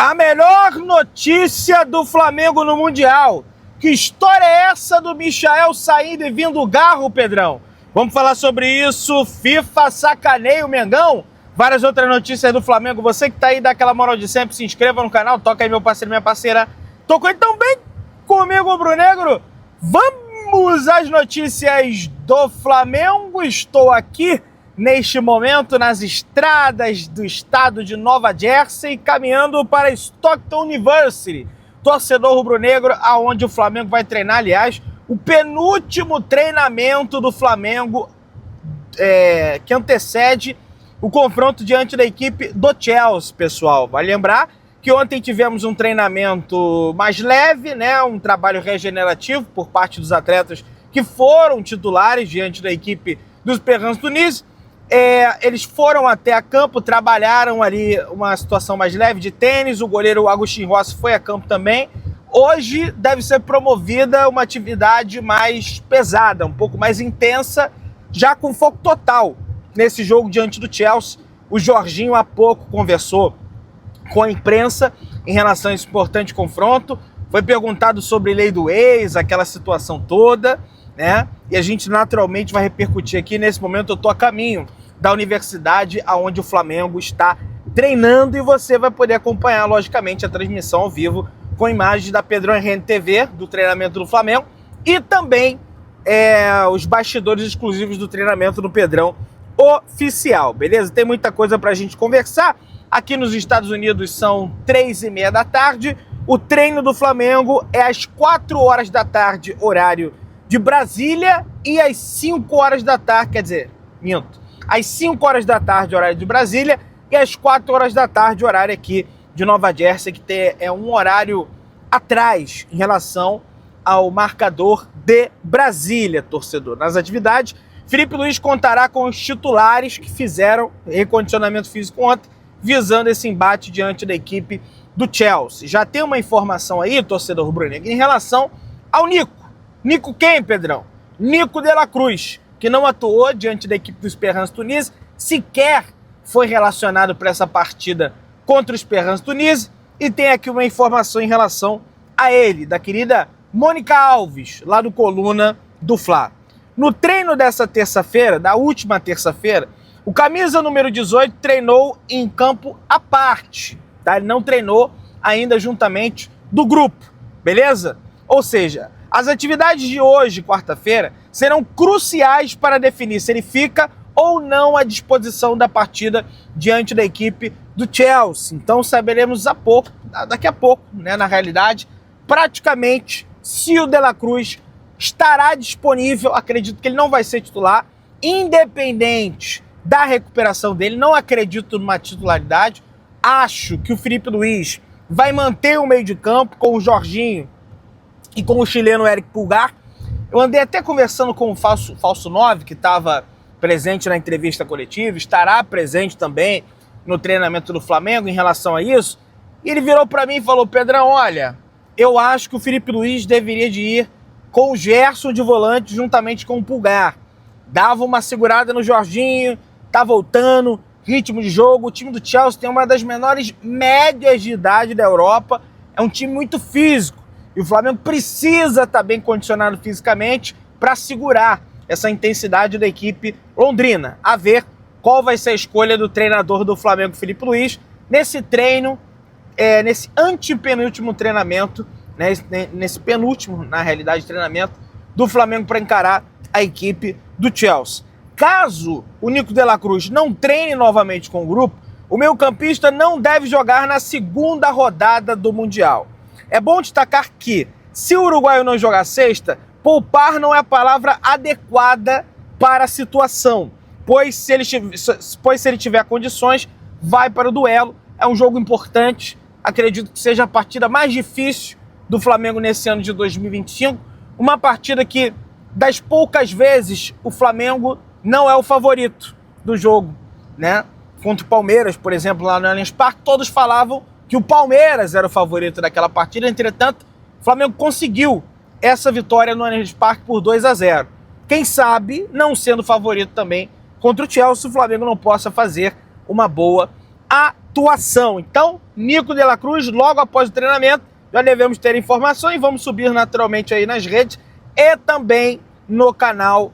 A melhor notícia do Flamengo no Mundial. Que história é essa do Michael saindo e vindo garro, Pedrão? Vamos falar sobre isso. FIFA sacaneia o Mengão. Várias outras notícias do Flamengo. Você que tá aí, dá aquela moral de sempre, se inscreva no canal. Toca aí, meu parceiro, minha parceira. Tocou então bem comigo, rubro-negro. Vamos às notícias do Flamengo. Estou aqui neste momento nas estradas do estado de Nova Jersey, caminhando para Stockton University, torcedor rubro-negro, aonde o Flamengo vai treinar. Aliás, o penúltimo treinamento do Flamengo que antecede o confronto diante da equipe do Chelsea, pessoal. Vai lembrar que ontem tivemos um treinamento mais leve, né? Um trabalho regenerativo por parte dos atletas que foram titulares diante da equipe dos Esperance Tunis. Eles foram até a campo, trabalharam ali uma situação mais leve de tênis. O goleiro Agustin Rossi foi a campo também. Hoje deve ser promovida uma atividade mais pesada, um pouco mais intensa, já com foco total nesse jogo diante do Chelsea. O Jorginho há pouco conversou com a imprensa em relação a esse importante confronto. Foi perguntado sobre lei do ex, aquela situação toda, né? E a gente naturalmente vai repercutir aqui. Nesse momento eu estou a caminho da universidade aonde o Flamengo está treinando e você vai poder acompanhar, logicamente, a transmissão ao vivo com imagens da Pedrão RN TV, do treinamento do Flamengo, e também os bastidores exclusivos do treinamento do Pedrão oficial, beleza? Tem muita coisa pra gente conversar. Aqui nos Estados Unidos são 3h30 da tarde, o treino do Flamengo é às 4 horas da tarde, horário de Brasília, e às 5 horas da tarde, quer dizer, minto, às 5 horas da tarde, horário de Brasília, e às 4 horas da tarde, horário aqui de Nova Jersey, que é um horário atrás em relação ao marcador de Brasília, torcedor. Nas atividades, Felipe Luiz contará com os titulares que fizeram recondicionamento físico ontem, visando esse embate diante da equipe do Chelsea. Já tem uma informação aí, torcedor rubro-negro, em relação ao Nico. Nico quem, Pedrão? Nico de la Cruz, que não atuou diante da equipe do Esperance Tunis, sequer foi relacionado para essa partida contra o Esperance Tunis, e tem aqui uma informação em relação a ele, da querida Mônica Alves, lá do Coluna do Fla. No treino dessa terça-feira, da última terça-feira, o camisa número 18 treinou em campo à parte, tá? Ele não treinou ainda juntamente do grupo, beleza? Ou seja, as atividades de hoje, quarta-feira, serão cruciais para definir se ele fica ou não à disposição da partida diante da equipe do Chelsea. Então saberemos daqui a pouco, né, na realidade, praticamente, se o De La Cruz estará disponível. Acredito que ele não vai ser titular, independente da recuperação dele. Não acredito numa titularidade. Acho que o Felipe Luiz vai manter o meio de campo com o Jorginho e com o chileno Eric Pulgar. Eu andei até conversando com o falso 9, que estava presente na entrevista coletiva, estará presente também no treinamento do Flamengo em relação a isso. E ele virou para mim e falou: Pedrão, olha, eu acho que o Felipe Luiz deveria de ir com o Gerson de volante juntamente com o Pulgar. Dava uma segurada no Jorginho, tá voltando, ritmo de jogo. O time do Chelsea tem uma das menores médias de idade da Europa, é um time muito físico, e o Flamengo precisa estar bem condicionado fisicamente para segurar essa intensidade da equipe londrina. A ver qual vai ser a escolha do treinador do Flamengo, Felipe Luiz, nesse treino, nesse antepenúltimo treinamento, né, nesse penúltimo, na realidade, treinamento do Flamengo para encarar a equipe do Chelsea. Caso o Nico de la Cruz não treine novamente com o grupo, o meio-campista não deve jogar na segunda rodada do Mundial. É bom destacar que, se o uruguaio não jogar sexta, poupar não é a palavra adequada para a situação, pois se ele tiver condições, vai para o duelo. É um jogo importante, acredito que seja a partida mais difícil do Flamengo nesse ano de 2025, uma partida que, das poucas vezes, o Flamengo não é o favorito do jogo, né? Contra o Palmeiras, por exemplo, lá no Allianz Parque, todos falavam que o Palmeiras era o favorito daquela partida. Entretanto, o Flamengo conseguiu essa vitória no Allianz Parque por 2-0. Quem sabe, não sendo favorito também contra o Chelsea, o Flamengo não possa fazer uma boa atuação. Então, Nico de la Cruz, logo após o treinamento, já devemos ter informações, vamos subir naturalmente aí nas redes e também no canal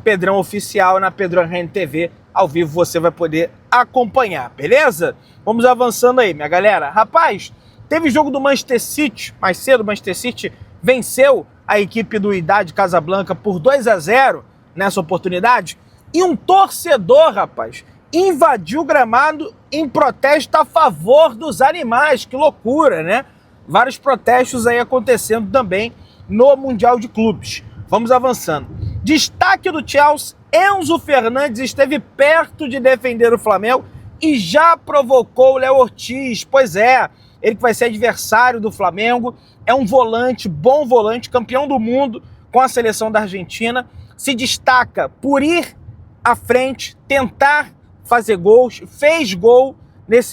Pedrão Oficial, na Pedrão RN TV, ao vivo você vai poder acompanhar, beleza? Vamos avançando aí, minha galera. Rapaz, teve jogo do Manchester City, mais cedo o Manchester City venceu a equipe do Wydad Casablanca por 2-0 nessa oportunidade, e um torcedor, rapaz, invadiu o gramado em protesto a favor dos animais. Que loucura, né? Vários protestos aí acontecendo também no Mundial de Clubes. Vamos avançando. Destaque do Chelsea, Enzo Fernandes esteve perto de defender o Flamengo e já provocou o Léo Ortiz. Pois é, ele que vai ser adversário do Flamengo, é um volante, bom volante, campeão do mundo com a seleção da Argentina, se destaca por ir à frente, tentar fazer gols, fez gol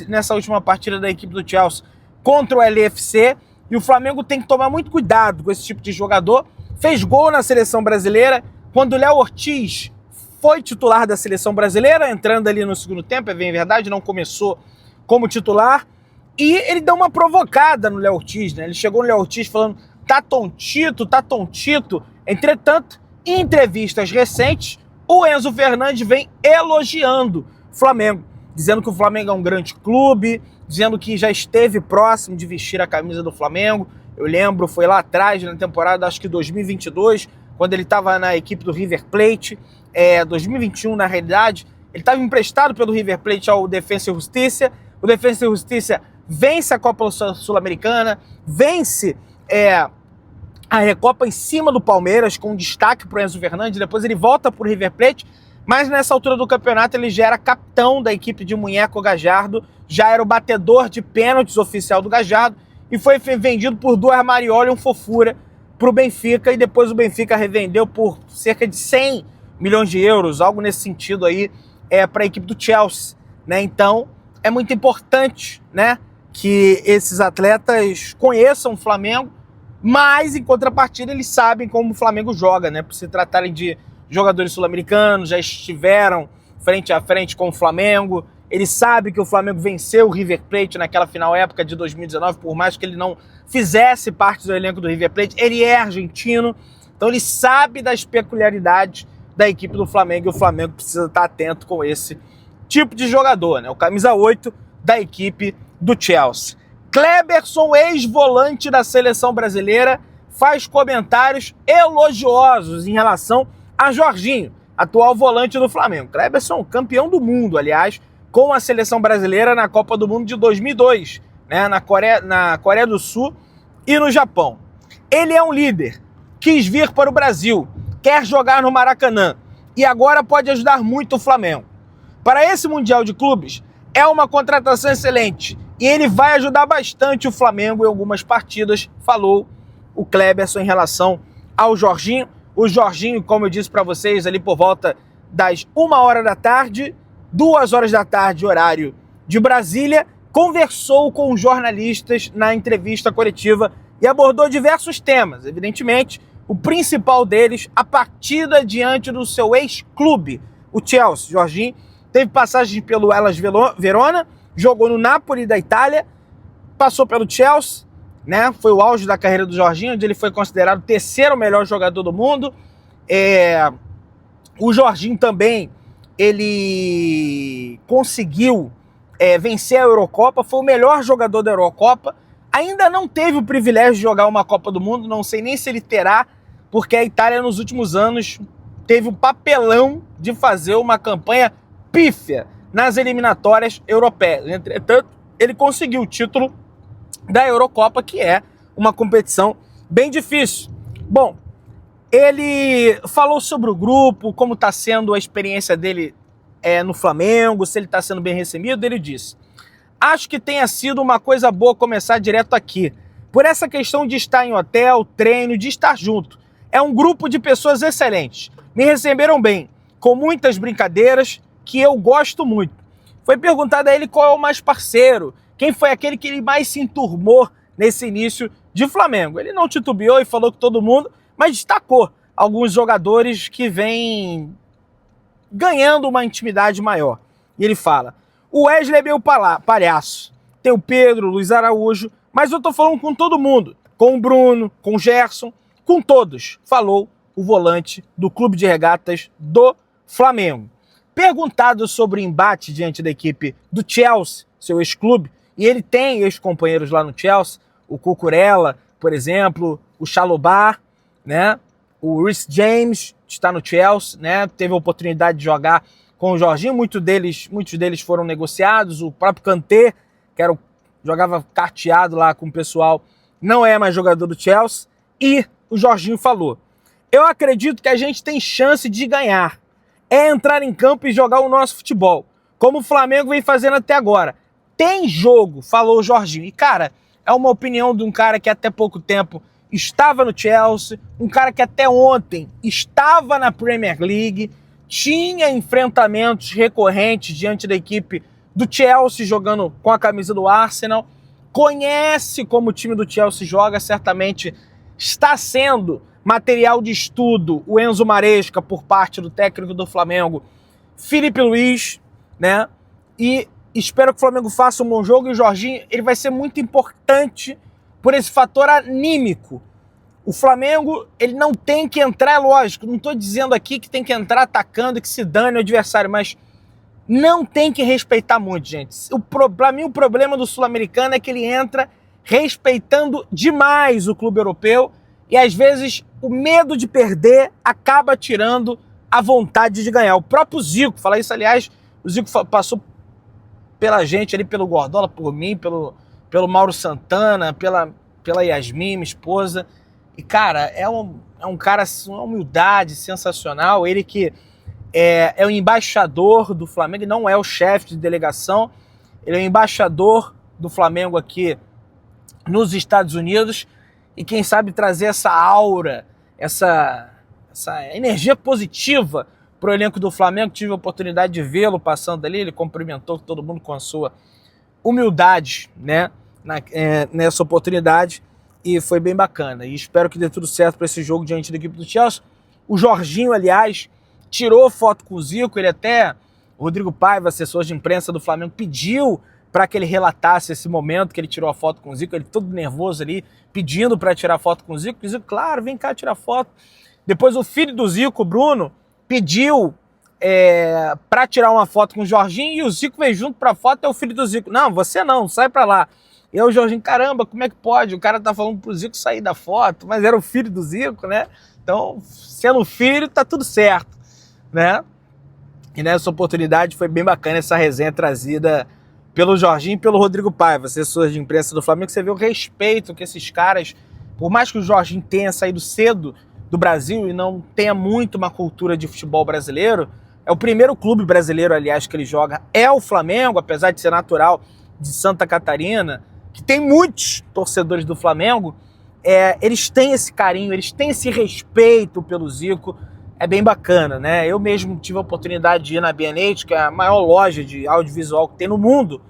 nessa última partida da equipe do Chelsea contra o LFC, e o Flamengo tem que tomar muito cuidado com esse tipo de jogador. Fez gol na seleção brasileira, quando o Léo Ortiz foi titular da seleção brasileira, entrando ali no segundo tempo, é bem verdade, não começou como titular, e ele deu uma provocada no Léo Ortiz, né? Ele chegou no Léo Ortiz falando, tá tontito. Entretanto, em entrevistas recentes, o Enzo Fernandes vem elogiando o Flamengo, dizendo que o Flamengo é um grande clube, dizendo que já esteve próximo de vestir a camisa do Flamengo. Eu lembro, foi lá atrás, na temporada, acho que 2022, quando ele estava na equipe do River Plate, 2021 na realidade, ele estava emprestado pelo River Plate ao Defensa e Justiça. O Defensa e Justiça vence a Copa Sul-Americana, vence a Recopa em cima do Palmeiras, com destaque para o Enzo Fernandes. Depois ele volta para o River Plate, mas nessa altura do campeonato ele já era capitão da equipe de Munheco Gallardo, já era o batedor de pênaltis oficial do Gallardo, e foi vendido por 2 Marioli, um fofura, para o Benfica, e depois o Benfica revendeu por cerca de 100 milhões de euros, algo nesse sentido aí, para a equipe do Chelsea, né? Então, é muito importante, né, que esses atletas conheçam o Flamengo, mas, em contrapartida, eles sabem como o Flamengo joga, né? Por se tratarem de jogadores sul-americanos, já estiveram frente a frente com o Flamengo. Ele sabe que o Flamengo venceu o River Plate naquela final época de 2019, por mais que ele não fizesse parte do elenco do River Plate. Ele é argentino, então ele sabe das peculiaridades da equipe do Flamengo, e o Flamengo precisa estar atento com esse tipo de jogador, né? O camisa 8 da equipe do Chelsea. Kleberson, ex-volante da seleção brasileira, faz comentários elogiosos em relação a Jorginho, atual volante do Flamengo. Kleberson, campeão do mundo, aliás, com a seleção brasileira na Copa do Mundo de 2002, né, na Coreia do Sul e no Japão. Ele é um líder, quis vir para o Brasil, quer jogar no Maracanã e agora pode ajudar muito o Flamengo. Para esse Mundial de Clubes, é uma contratação excelente e ele vai ajudar bastante o Flamengo em algumas partidas, falou o Kleberson em relação ao Jorginho. O Jorginho, como eu disse para vocês, ali por volta das 1h da tarde, 2h da tarde, horário de Brasília, conversou com jornalistas na entrevista coletiva e abordou diversos temas. Evidentemente, o principal deles, a partida diante do seu ex-clube, o Chelsea. Jorginho teve passagem pelo Hellas Verona, jogou no Napoli da Itália, passou pelo Chelsea, né? Foi o auge da carreira do Jorginho, onde ele foi considerado o 3º melhor jogador do mundo. O Jorginho também, ele conseguiu vencer a Eurocopa, foi o melhor jogador da Eurocopa. Ainda não teve o privilégio de jogar uma Copa do Mundo, não sei nem se ele terá, porque a Itália nos últimos anos teve o papelão de fazer uma campanha pífia nas eliminatórias europeias. Entretanto, ele conseguiu o título da Eurocopa, que é uma competição bem difícil. Bom, ele falou sobre o grupo, como está sendo a experiência dele no Flamengo, se ele está sendo bem recebido. Ele disse: acho que tenha sido uma coisa boa começar direto aqui, por essa questão de estar em hotel, treino, de estar junto. É um grupo de pessoas excelentes. Me receberam bem, com muitas brincadeiras, que eu gosto muito. Foi perguntado a ele qual é o mais parceiro, quem foi aquele que ele mais se enturmou nesse início de Flamengo. Ele não titubeou e falou que todo mundo, mas destacou alguns jogadores que vêm ganhando uma intimidade maior. E ele fala: O Wesley é meu palhaço. Tem o Pedro, o Luiz Araújo, mas eu tô falando com todo mundo. Com o Bruno, com o Gerson, com todos. Falou o volante do Clube de Regatas do Flamengo. Perguntado sobre o embate diante da equipe do Chelsea, seu ex-clube, e ele tem ex-companheiros lá no Chelsea, o Cucurella, por exemplo, o Chalobah, né? O Reece James está no Chelsea, né? Teve a oportunidade de jogar com o Jorginho, muitos deles foram negociados, o próprio Kanté, que jogava carteado lá com o pessoal, não é mais jogador do Chelsea, e o Jorginho falou: eu acredito que a gente tem chance de ganhar, é entrar em campo e jogar o nosso futebol, como o Flamengo vem fazendo até agora. Tem jogo, falou o Jorginho. E, cara, é uma opinião de um cara que até pouco tempo estava no Chelsea, um cara que até ontem estava na Premier League, tinha enfrentamentos recorrentes diante da equipe do Chelsea, jogando com a camisa do Arsenal, conhece como o time do Chelsea joga, certamente está sendo material de estudo o Enzo Maresca por parte do técnico do Flamengo, Filipe Luiz, né? E espero que o Flamengo faça um bom jogo, e o Jorginho, ele vai ser muito importante por esse fator anímico. O Flamengo, ele não tem que entrar, lógico, não estou dizendo aqui que tem que entrar atacando e que se dane o adversário, mas não tem que respeitar muito, gente. Para mim, o problema do sul-americano é que ele entra respeitando demais o clube europeu e, às vezes, o medo de perder acaba tirando a vontade de ganhar. O próprio Zico, falar isso, aliás, o Zico passou pela gente ali, pelo Gordola, por mim, pelo Mauro Santana, pela Yasmin, minha esposa. E, cara, é um cara, uma humildade sensacional. Ele que é o embaixador do Flamengo, não é o chefe de delegação, ele é o embaixador do Flamengo aqui nos Estados Unidos, e quem sabe trazer essa aura, essa energia positiva para o elenco do Flamengo. Tive a oportunidade de vê-lo passando ali, ele cumprimentou todo mundo com a sua humildade, né, nessa oportunidade, e foi bem bacana, e espero que dê tudo certo para esse jogo diante da equipe do Chelsea. O Jorginho, aliás, tirou foto com o Zico, o Rodrigo Paiva, assessor de imprensa do Flamengo, pediu para que ele relatasse esse momento que ele tirou a foto com o Zico, ele todo nervoso ali, pedindo para tirar foto com o Zico, claro, vem cá tirar foto. Depois o filho do Zico, Bruno, pediu para tirar uma foto com o Jorginho, e o Zico veio junto para a foto, é o filho do Zico. Não, você não, sai para lá. E aí o Jorginho, caramba, como é que pode? O cara tá falando pro Zico sair da foto, mas era o filho do Zico, né? Então, sendo filho, tá tudo certo, né? E nessa oportunidade foi bem bacana essa resenha trazida pelo Jorginho e pelo Rodrigo Paiva, assessores de imprensa do Flamengo. Você vê o respeito que esses caras, por mais que o Jorginho tenha saído cedo do Brasil e não tenha muito uma cultura de futebol brasileiro, é o primeiro clube brasileiro, aliás, que ele joga, é o Flamengo, apesar de ser natural de Santa Catarina, que tem muitos torcedores do Flamengo, eles têm esse carinho, eles têm esse respeito pelo Zico, é bem bacana, né? Eu mesmo tive a oportunidade de ir na B&H, que é a maior loja de audiovisual que tem no mundo,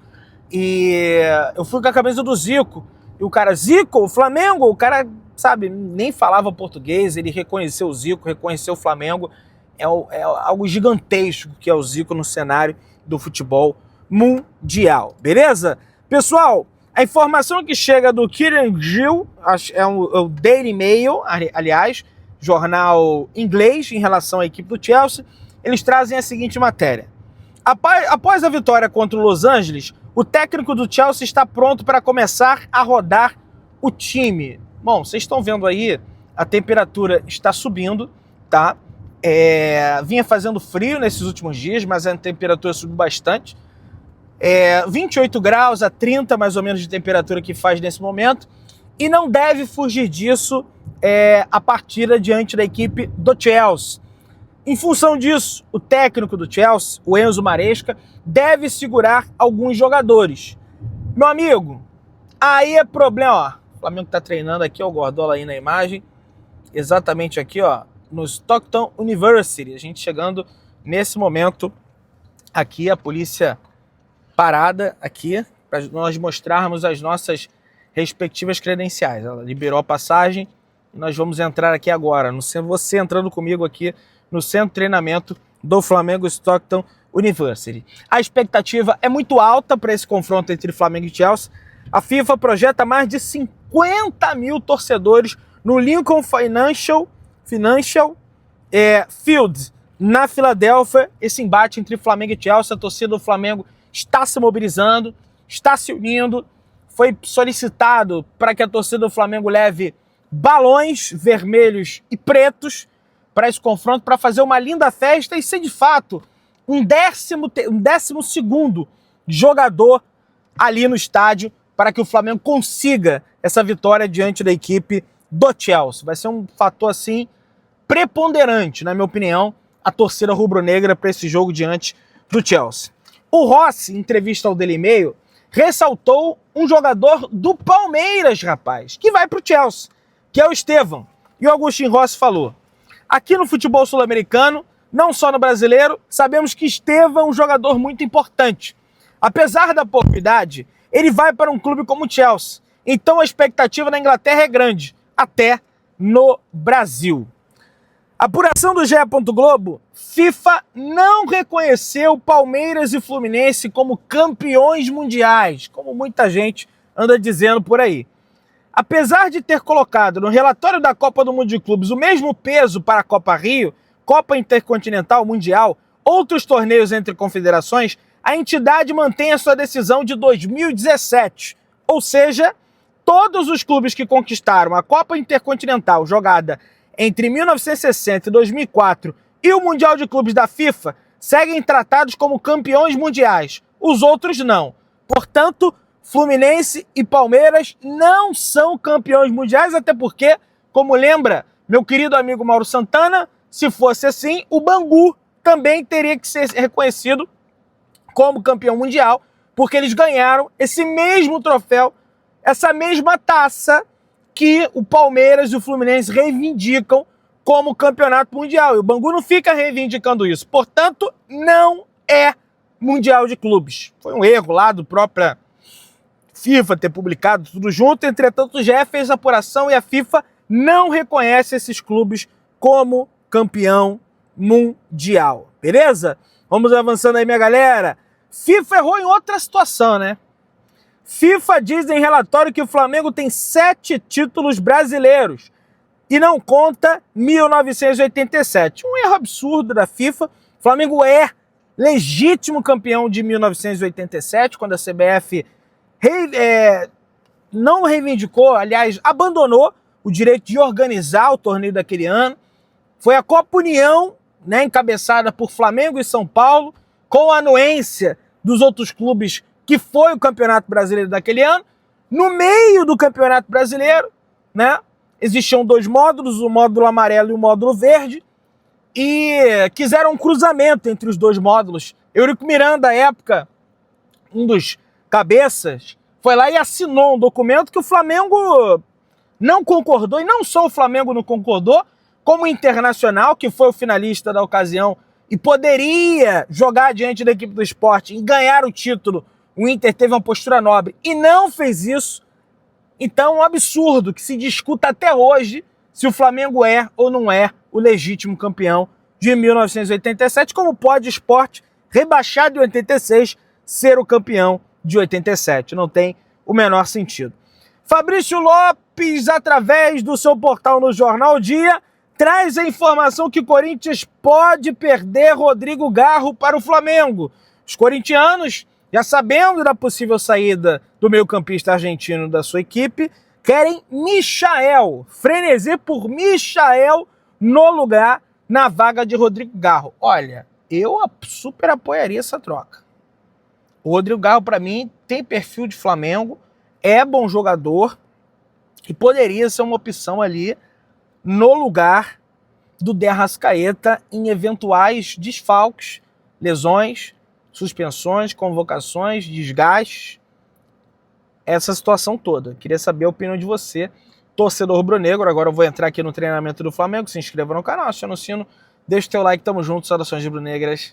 e eu fui com a camisa do Zico, e o cara, Zico, o Flamengo, o cara, sabe, nem falava português, ele reconheceu o Zico, reconheceu o Flamengo, é algo gigantesco que é o Zico no cenário do futebol mundial, beleza? Pessoal, a informação que chega do Kieran Gill, é o Daily Mail, aliás, jornal inglês em relação à equipe do Chelsea, eles trazem a seguinte matéria. Após a vitória contra o Los Angeles, o técnico do Chelsea está pronto para começar a rodar o time. Bom, vocês estão vendo aí, a temperatura está subindo, tá? Vinha fazendo frio nesses últimos dias, mas a temperatura subiu bastante. 28 graus a 30 mais ou menos de temperatura que faz nesse momento, e não deve fugir disso a partida diante da equipe do Chelsea. Em função disso, o técnico do Chelsea, o Enzo Maresca, deve segurar alguns jogadores. Meu amigo, aí é problema, ó. O Flamengo está treinando aqui, ó, o Gordola aí na imagem, exatamente aqui, ó, no Stockton University. A gente chegando nesse momento aqui, a polícia parada aqui, para nós mostrarmos as nossas respectivas credenciais. Ela liberou a passagem e nós vamos entrar aqui agora, você entrando comigo aqui no centro de treinamento do Flamengo Stockton University. A expectativa é muito alta para esse confronto entre Flamengo e Chelsea. A FIFA projeta mais de 50 mil torcedores no Lincoln Financial Field, na Filadélfia. Esse embate entre Flamengo e Chelsea, a torcida do Flamengo está se mobilizando, está se unindo. Foi solicitado para que a torcida do Flamengo leve balões vermelhos e pretos para esse confronto, para fazer uma linda festa e ser de fato um 12º jogador ali no estádio para que o Flamengo consiga essa vitória diante da equipe do Chelsea. Vai ser um fator assim preponderante, na minha opinião, a torcida rubro-negra para esse jogo diante do Chelsea. O Rossi, em entrevista ao Daily Mail, ressaltou um jogador do Palmeiras, rapaz, que vai para o Chelsea, que é o Estevão. E o Agustin Rossi falou: aqui no futebol sul-americano, não só no brasileiro, sabemos que Estevão é um jogador muito importante. Apesar da pouca idade, ele vai para um clube como o Chelsea. Então a expectativa na Inglaterra é grande, até no Brasil. Apuração do GE. Globo: FIFA não reconheceu Palmeiras e Fluminense como campeões mundiais, como muita gente anda dizendo por aí. Apesar de ter colocado no relatório da Copa do Mundo de Clubes o mesmo peso para a Copa Rio, Copa Intercontinental, Mundial, outros torneios entre confederações, a entidade mantém a sua decisão de 2017. Ou seja, todos os clubes que conquistaram a Copa Intercontinental jogada entre 1960 e 2004 e o Mundial de Clubes da FIFA seguem tratados como campeões mundiais. Os outros não. Portanto, Fluminense e Palmeiras não são campeões mundiais, até porque, como lembra meu querido amigo Mauro Santana, se fosse assim, o Bangu também teria que ser reconhecido como campeão mundial, porque eles ganharam esse mesmo troféu, essa mesma taça que o Palmeiras e o Fluminense reivindicam como campeonato mundial. E o Bangu não fica reivindicando isso. Portanto, não é Mundial de Clubes. Foi um erro lá do próprio FIFA ter publicado tudo junto. Entretanto, o GE fez a apuração e a FIFA não reconhece esses clubes como campeão mundial. Beleza? Vamos avançando aí, minha galera. FIFA errou em outra situação, né? FIFA diz em relatório que o Flamengo tem 7 títulos brasileiros e não conta 1987. Um erro absurdo da FIFA. O Flamengo é legítimo campeão de 1987, quando a CBF não reivindicou, aliás, abandonou o direito de organizar o torneio daquele ano. Foi a Copa União, né, encabeçada por Flamengo e São Paulo, com a anuência dos outros clubes, que foi o Campeonato Brasileiro daquele ano. No meio do Campeonato Brasileiro, né, existiam 2 módulos, o módulo amarelo e o módulo verde, e quiseram um cruzamento entre os 2 módulos. Eurico Miranda, à época, um dos cabeças, foi lá e assinou um documento que o Flamengo não concordou, e não só o Flamengo não concordou, como o Internacional, que foi o finalista da ocasião e poderia jogar diante da equipe do Sport e ganhar o título. O Inter teve uma postura nobre e não fez isso. Então é um absurdo que se discuta até hoje se o Flamengo é ou não é o legítimo campeão de 1987, como pode o Sport, rebaixado em 86, ser o campeão de 87. Não tem o menor sentido. Fabrício Lopes, através do seu portal no Jornal Dia, traz a informação que o Corinthians pode perder Rodrigo Garro para o Flamengo. Os corintianos, já sabendo da possível saída do meio-campista argentino da sua equipe, querem Michael, frenesi por Michael no lugar, na vaga de Rodrigo Garro. Olha, eu super apoiaria essa troca. O Rodrigo Garro, para mim, tem perfil de Flamengo, é bom jogador e poderia ser uma opção ali no lugar do De Arrascaeta em eventuais desfalques, lesões, suspensões, convocações, desgastes, essa situação toda. Queria saber a opinião de você, torcedor rubro-negro. Agora eu vou entrar aqui no treinamento do Flamengo. Se inscreva no canal, aciona o sino, deixa o teu like, tamo junto, saudações rubro-negras.